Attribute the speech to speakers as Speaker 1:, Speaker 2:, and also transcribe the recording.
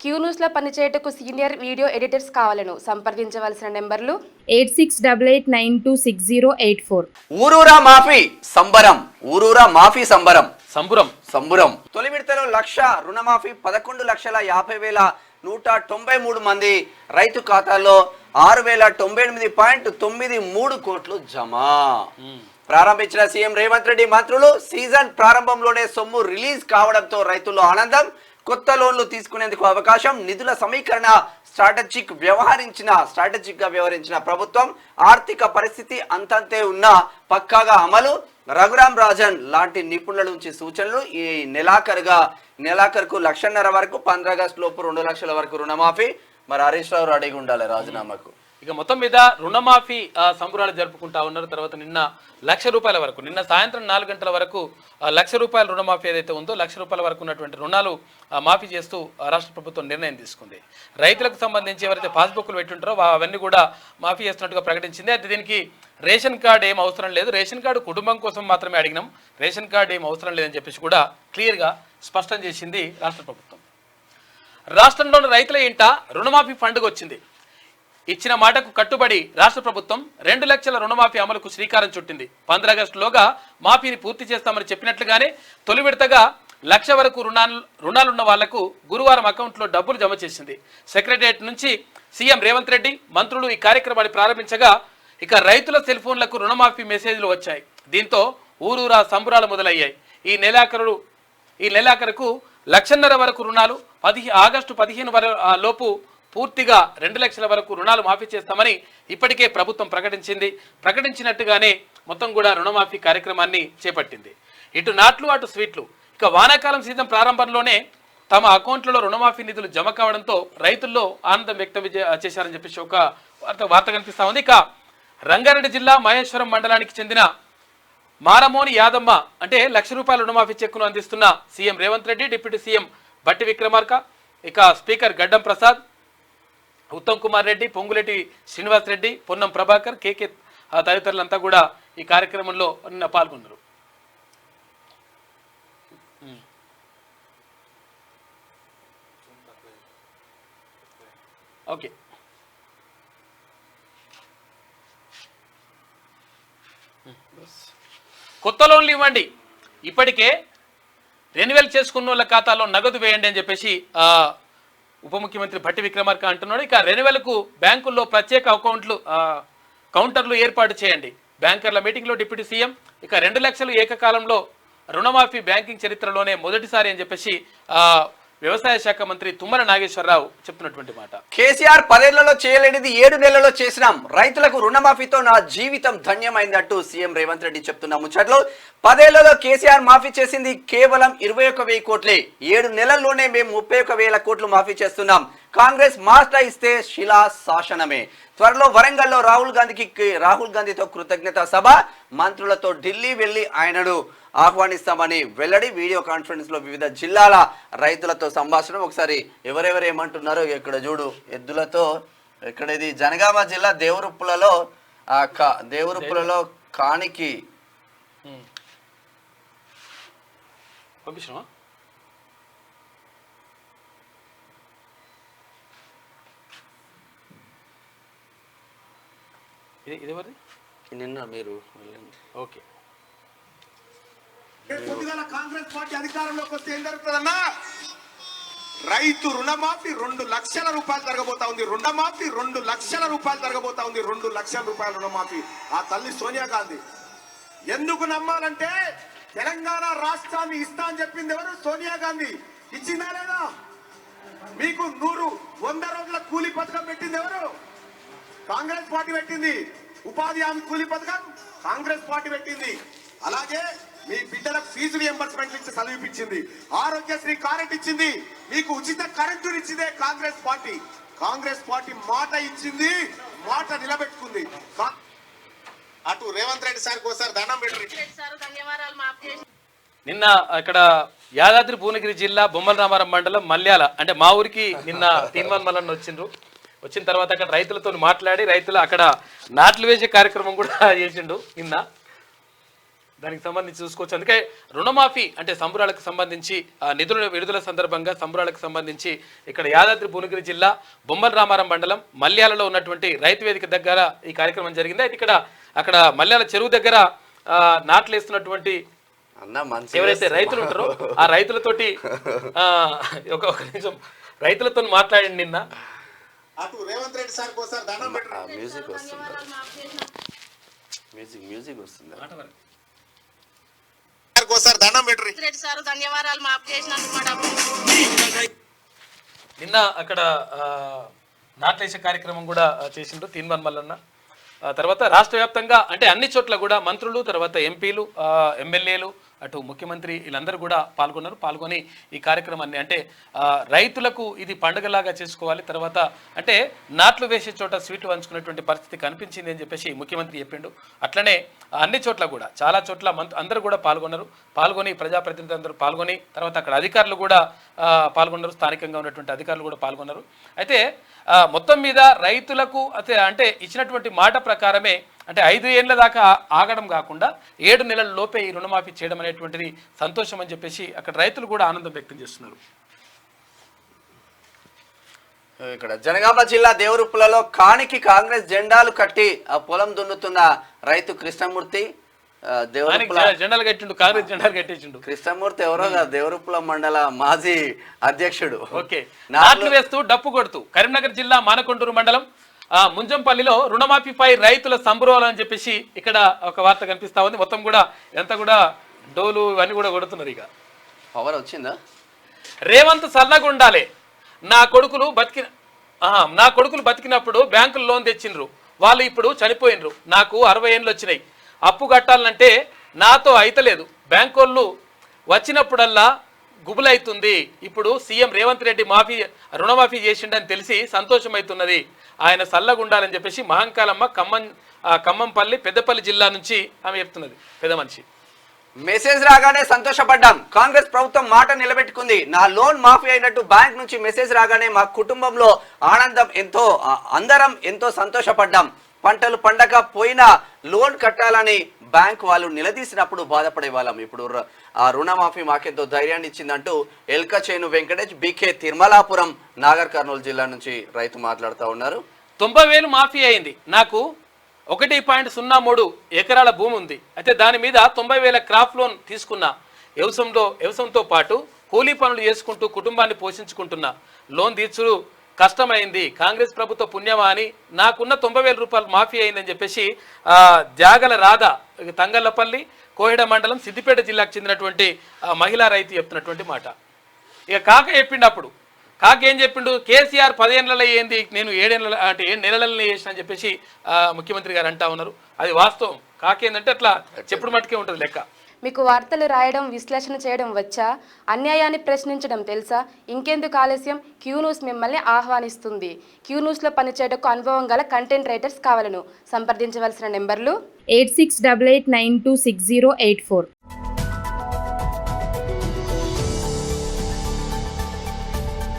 Speaker 1: Queue న్యూస్లో పనిచేయటకు senior video editors కావాలను సంప్రదించవలసిన నెంబర్లు
Speaker 2: 8688960884.
Speaker 3: ఊరూరా మాఫీ సంబరం, ఊరూరా మాఫీ సంబరం
Speaker 4: సంబురం
Speaker 3: సంబురం. తొలి విడతలో లక్ష రుణమాఫీ 11,50,193 మంది రైతు ఖాతాల్లో 6,098.93 కోట్లు జమ. ప్రారంభించిన సీఎం రేవంత్ రెడ్డి మంత్రులు సీజన్ ప్రారంభంలోనే సొమ్ము రిలీజ్ కావడంతో రైతుల్లో ఆనందం. కొత్త లోన్లు తీసుకునేందుకు అవకాశం, నిధుల సమీకరణ స్ట్రాటజిక్ గా వ్యవహరించిన ప్రభుత్వం, ఆర్థిక పరిస్థితి అంతంతే ఉన్న పక్కాగా అమలు. రఘురాం రాజన్ లాంటి నిపుణుల నుంచి సూచనలు. ఈ నెలాఖరుకు 1,50,000 వరకు, 15 ఆగస్టు లోపు 2 లక్షల వరకు రుణమాఫీ. మరి హరీష్ రావు రెడీగా ఉండాలి రాజీనామాకు.
Speaker 4: ఇక మొత్తం మీద రుణమాఫీ సంబరాలు జరుపుకుంటా ఉన్నారు. తర్వాత నిన్న ₹1,00,000 వరకు, నిన్న సాయంత్రం 4 గంటల వరకు ₹1,00,000 రుణమాఫీ ఏదైతే ఉందో ₹1,00,000 వరకు ఉన్నటువంటి రుణాలు మాఫీ చేస్తూ రాష్ట్ర ప్రభుత్వం నిర్ణయం తీసుకుంది. రైతులకు సంబంధించి ఎవరైతే పాస్బుక్లు పెట్టుంటారో అవన్నీ కూడా మాఫీ చేస్తున్నట్టుగా ప్రకటించింది. అయితే దీనికి రేషన్ కార్డు ఏం అవసరం లేదు, రేషన్ కార్డు కుటుంబం కోసం మాత్రమే అడిగినాం, రేషన్ కార్డు ఏం అవసరం లేదని చెప్పేసి కూడా క్లియర్గా స్పష్టం చేసింది రాష్ట్ర ప్రభుత్వం. రాష్ట్రంలోని రైతుల ఇంట రుణమాఫీ పండుగ వచ్చింది. ఇచ్చిన మాటకు కట్టుబడి రాష్ట్ర ప్రభుత్వం 2 లక్షల రుణమాఫీ అమలుకు శ్రీకారం చుట్టింది. 15 ఆగస్టులోగా మాఫీని పూర్తి చేస్తామని చెప్పినట్లుగానే తొలి విడతగా 1,00,000 వరకు రుణాలున్న వాళ్లకు గురువారం అకౌంట్లో డబ్బులు జమ చేసింది. సెక్రటరియట్ నుంచి సీఎం రేవంత్ రెడ్డి మంత్రులు ఈ కార్యక్రమాన్ని ప్రారంభించగా ఇక రైతుల సెల్ ఫోన్లకు రుణమాఫీ మెసేజ్లు వచ్చాయి. దీంతో ఊరూరా సంబరాలు మొదలయ్యాయి. ఈ నెలాఖరుకు 1,50,000 వరకు రుణాలు, ఆగస్టు 15 లోపు పూర్తిగా 2 లక్షల వరకు రుణాలు మాఫీ చేస్తామని ఇప్పటికే ప్రభుత్వం ప్రకటించినట్టుగానే మొత్తం కూడా రుణమాఫీ కార్యక్రమాన్ని చేపట్టింది. ఇటు నాట్లు అటు స్వీట్లు. ఇక వానాకాలం సీజన్ ప్రారంభంలోనే తమ అకౌంట్లలో రుణమాఫీ నిధులు జమ కావడంతో రైతుల్లో ఆనందం వ్యక్తం చేశారని చెప్పేసి ఒక వార్త కనిపిస్తా ఉంది. ఇక రంగారెడ్డి జిల్లా మహేశ్వరం మండలానికి చెందిన మారమోని యాదమ్మ అంటే ₹1,00,000 రుణమాఫీ చెక్కును అందిస్తున్న CM Revanth Reddy, deputy CM బట్టి విక్రమార్క, ఇక స్పీకర్ గడ్డం ప్రసాద్, ఉత్తమ్ కుమార్ రెడ్డి, పొంగులేటి శ్రీనివాస్ రెడ్డి, పొన్నం ప్రభాకర్, కేకే తదితరులంతా కూడా ఈ కార్యక్రమంలో నిన్న పాల్గొన్నారు. ఓకే, కొత్త లోన్లు ఇవ్వండి, ఇప్పటికే రెన్యువల్ చేసుకున్న వాళ్ళ ఖాతాలో నగదు వేయండి అని చెప్పేసి ఉప ముఖ్యమంత్రి భట్టి విక్రమార్క అంటున్నాడు. ఇక రెన్యువల్కు బ్యాంకుల్లో ప్రత్యేక కౌంటర్లు ఏర్పాటు చేయండి. బ్యాంకర్ల మీటింగ్లో డిప్యూటీ సీఎం ఇక 2 లక్షలు ఏకకాలంలో రుణమాఫీ బ్యాంకింగ్ చరిత్రలోనే మొదటిసారి అని చెప్పేసి వ్యవసాయ శాఖ మంత్రి తుమ్మల నాగేశ్వరరావు చెప్తున్నటువంటి మాట.
Speaker 3: కేసీఆర్ 10 ఏళ్లలో చేయలేనిది 7 నెలల్లో చేసినాం, రైతులకు రుణమాఫీతో నా జీవితం ధన్యమైందంటూ సీఎం రేవంత్ రెడ్డి చెప్తున్న ముచ్చట్లో 10 ఏళ్లలో కేసీఆర్ మాఫీ చేసింది కేవలం 21,000 కోట్లే. 7 నెలల్లోనే మేము 31,000 కోట్లు మాఫీ చేస్తున్నాం. కాంగ్రెస్ మాట ఇస్తే శిలా శాసనమే. త్వరలో వరంగల్లో రాహుల్ గాంధీతో కృతజ్ఞత సభ, మంత్రులతో ఢిల్లీ వెళ్లి ఆయనను ఆహ్వానిస్తామని వెల్లడి. వీడియో కాన్ఫరెన్స్ లో వివిధ జిల్లాల రైతులతో సంభాషణ. ఒకసారి ఎవరెవరు ఏమంటున్నారో ఇక్కడ చూడు. ఎద్దులతో ఇక్కడ ఇది జనగామ జిల్లా దేవరుప్పులలో కానికి
Speaker 4: పంపించమా ఇది ఎవరిది?
Speaker 3: నిన్న మీరు
Speaker 4: ఓకే.
Speaker 5: కాంగ్రెస్ పార్టీ అధికారంలోకి వస్తే ఏం జరుగుతుందన్నా, రైతు రుణమాఫీ 2 లక్షల రూపాయలు జరగబోతా ఉంది. రుణమాఫీ 2 లక్షల రూపాయలు జరగబోతా ఉంది. 2 లక్షల రూపాయల రుణమాఫీ. ఆ తల్లి సోనియా గాంధీ. ఎందుకు నమ్మాలంటే తెలంగాణ రాష్ట్రాన్ని ఇస్తా అని చెప్పింది ఎవరు? సోనియా గాంధీ. ఇచ్చిందా లేదా? మీకు 100 రోజుల కూలీ పథకం పెట్టింది ఎవరు? కాంగ్రెస్ పార్టీ పెట్టింది. ఉపాధి హామీ కూలీ పథకం కాంగ్రెస్ పార్టీ పెట్టింది. అలాగే మీ బిడ్డలకు ఫీజు రియంబర్స్మెంట్ ఇచ్చి చదివిపించింది. ఆరోగ్యశ్రీ కరెంట్ ఇచ్చింది. మీకు ఉచిత కరెంటు ఇచ్చిందే కాంగ్రెస్ పార్టీ. కాంగ్రెస్ పార్టీ మాట ఇచ్చింది, మాట నిలబెట్టుకుంది. అటు రేవంత్ రెడ్డి సార్ ఒకసారి దండం పెట్టండి.
Speaker 4: నిన్న ఇక్కడ యాదాద్రి భువనగిరి జిల్లా బొమ్మల రామారం మండలం మల్యాల అంటే మా ఊరికి నిన్న తీన్మాన్ మల్లన్న వచ్చిన తర్వాత అక్కడ రైతులతో మాట్లాడి రైతులు అక్కడ నాట్లు వేసే కార్యక్రమం కూడా చేసిండు. నిన్న దానికి సంబంధించి చూసుకోవచ్చు. అందుకే రుణమాఫీ అంటే సంబరాలకు సంబంధించి నిధుల విడుదల సందర్భంగా సంబరాలకు సంబంధించి ఇక్కడ యాదాద్రి భువనగిరి జిల్లా బొమ్మల రామారం మండలం మల్యాలలో ఉన్నటువంటి రైతు వేదిక దగ్గర ఈ కార్యక్రమం జరిగింది. అయితే అక్కడ మల్యాల చెరువు దగ్గర నాట్లు వేస్తున్నటువంటి ఎవరైతే రైతులు ఉంటారో ఆ రైతులతోటి ఒక నిమిషం రైతులతో మాట్లాడండి. నిన్న
Speaker 5: రేవంత్ రెడ్డి సార్
Speaker 3: మ్యూజిక్ వస్తుంది, మ్యూజిక్ వస్తుంది.
Speaker 5: దండం పెట్టి
Speaker 2: ధన్యవాదాలు మాఫ్ చేసినందుకు.
Speaker 4: నిన్న అక్కడ నాట్లేసే కార్యక్రమం కూడా చేసిండ్రు తీన్వన్ మల్లన్న. తర్వాత రాష్ట్ర వ్యాప్తంగా అంటే అన్ని చోట్ల కూడా మంత్రులు, తర్వాత ఎంపీలు, ఎమ్మెల్యేలు, అటు ముఖ్యమంత్రి వీళ్ళందరూ కూడా పాల్గొని ఈ కార్యక్రమాన్ని అంటే రైతులకు ఇది పండుగలాగా చేసుకోవాలి. తర్వాత అంటే నాట్లు వేసే చోట స్వీట్లు పంచుకునేటువంటి పరిస్థితి కనిపించింది అని చెప్పేసి ముఖ్యమంత్రి చెప్పిండు. అట్లనే అన్ని చోట్ల కూడా చాలా చోట్ల అందరూ కూడా పాల్గొని ప్రజాప్రతినిధులు అందరూ పాల్గొని తర్వాత అక్కడ అధికారులు కూడా పాల్గొన్నారు, స్థానికంగా ఉన్నటువంటి అధికారులు కూడా పాల్గొన్నారు. అయితే మొత్తం మీద రైతులకు అంటే ఇచ్చినటువంటి మాట ప్రకారమే అంటే 5 ఏళ్ల దాకా ఆగడం కాకుండా 7 నెలల లోపే ఈ రుణమాఫీ చేయడం అనేటువంటిది సంతోషం అని చెప్పేసి అక్కడ రైతులు కూడా ఆనందం వ్యక్తం చేస్తున్నారు.
Speaker 3: ఇక్కడ జనగామ జిల్లా దేవరుప్పులలో కానికి కాంగ్రెస్ జెండాలు కట్టి ఆ పొలం దున్నుతున్న రైతు కృష్ణమూర్తి
Speaker 4: జెండాలు కట్టిండు, కాంగ్రెస్ జెండాలు కట్టించిండు.
Speaker 3: కృష్ణమూర్తి ఎవరో దేవరుప్పుల మండల మాజీ అధ్యక్షుడు.
Speaker 4: ఓకే, నాట్లు వేస్తూ డప్పు కొడుతూ కరీంనగర్ జిల్లా మానకొండూరు మండలం ముంజంపల్లిలో రుణమాఫీపై రైతుల సంబరాలు అని చెప్పేసి ఇక్కడ ఒక వార్త కనిపిస్తా ఉంది. మొత్తం కూడా ఎంత కూడా డోలు ఇవన్నీ కూడా కొడుతున్నారు. ఇక
Speaker 3: పవర్ వచ్చిందా?
Speaker 4: రేవంత్ సల్లగా ఉండాలి, నా కొడుకులు బతికినప్పుడు బ్యాంకులు లోన్ తెచ్చిండ్రు, వాళ్ళు ఇప్పుడు చనిపోయినరు, నాకు 60 ఏళ్ళు వచ్చినాయి, అప్పు కట్టాలంటే నాతో అయితలేదు, బ్యాంకు వాళ్ళు వచ్చినప్పుడల్లా గుబులైతుంది, ఇప్పుడు సీఎం రేవంత్ రెడ్డి రుణమాఫీ చేసిండని తెలిసి సంతోషం అవుతున్నది, ఆయన సల్లగుండాలని చెప్పేసి మహంకాలమ్మ ఖమ్మంపల్లి పెద్దపల్లి జిల్లా నుంచి ఆమె చెప్తున్నది. పెద్ద మనిషి
Speaker 3: మెసేజ్ రాగానే సంతోషపడ్డాం, కాంగ్రెస్ ప్రభుత్వం మాట నిలబెట్టుకుంది, నా లోన్ మాఫీ అయినట్టు బ్యాంక్ నుంచి మెసేజ్ రాగానే మా కుటుంబంలో ఆనందం అందరం ఎంతో సంతోషపడ్డాం, పంటలు పండగ పోయినా లోన్ కట్టాలని బ్యాంక్ వాళ్ళు నిలదీసినప్పుడు బాధపడే వాళ్ళం, ఇప్పుడు ఆ రుణమాఫీ మాకెంతో ధైర్యాన్ని ఇచ్చిందంటూ ఎల్కచేను వెంకటేష్ బీకే తిరుమలాపురం నాగర్ కర్నూలు జిల్లా నుంచి రైతు మాట్లాడుతూ ఉన్నారు.
Speaker 4: 90,000 మాఫీ అయింది, నాకు 1.03 ఎకరాల భూమి ఉంది, అయితే దాని మీద 90,000 క్రాప్ లోన్ తీసుకున్నా, వ్యవసాయంతో పాటు కూలీ పనులు చేసుకుంటూ కుటుంబాన్ని పోషించుకుంటున్నా, లోన్ తీర్చుడు కష్టమైంది, కాంగ్రెస్ ప్రభుత్వ పుణ్యమా అని నాకున్న 90,000 రూపాయలు మాఫీ అయిందని చెప్పేసి జాగల రాధ తంగళ్లపల్లి కోహిడ మండలం సిద్దిపేట జిల్లాకు చెందినటువంటి మహిళా రైతు చెప్తున్నటువంటి మాట. ఇక కాక చెప్పిండు, కాక ఏం చెప్పిండు, కేసీఆర్ 10 ఏళ్ళలో ఏంది, నేను 7 ఏళ్ళ అంటే 7 నెలలలో చేసిన అని చెప్పేసి ముఖ్యమంత్రి గారు అంటా ఉన్నారు. అది వాస్తవం, కాకేందంటే అట్లా చెప్పుడు మట్టుకే ఉంటుంది లెక్క.
Speaker 1: మీకు వార్తలు రాయడం, విశ్లేషణ చేయడం వచ్చా? అన్యాయాన్ని ప్రశ్నించడం తెలుసా? ఇంకెందుకు ఆలస్యం? క్యూ న్యూస్ మిమ్మల్ని ఆహ్వానిస్తుంది. క్యూ న్యూస్లో పనిచేయటకు అనుభవం గల కంటెంట్ రైటర్స్ కావాలను సంప్రదించవలసిన నెంబర్లు
Speaker 6: 8688926084.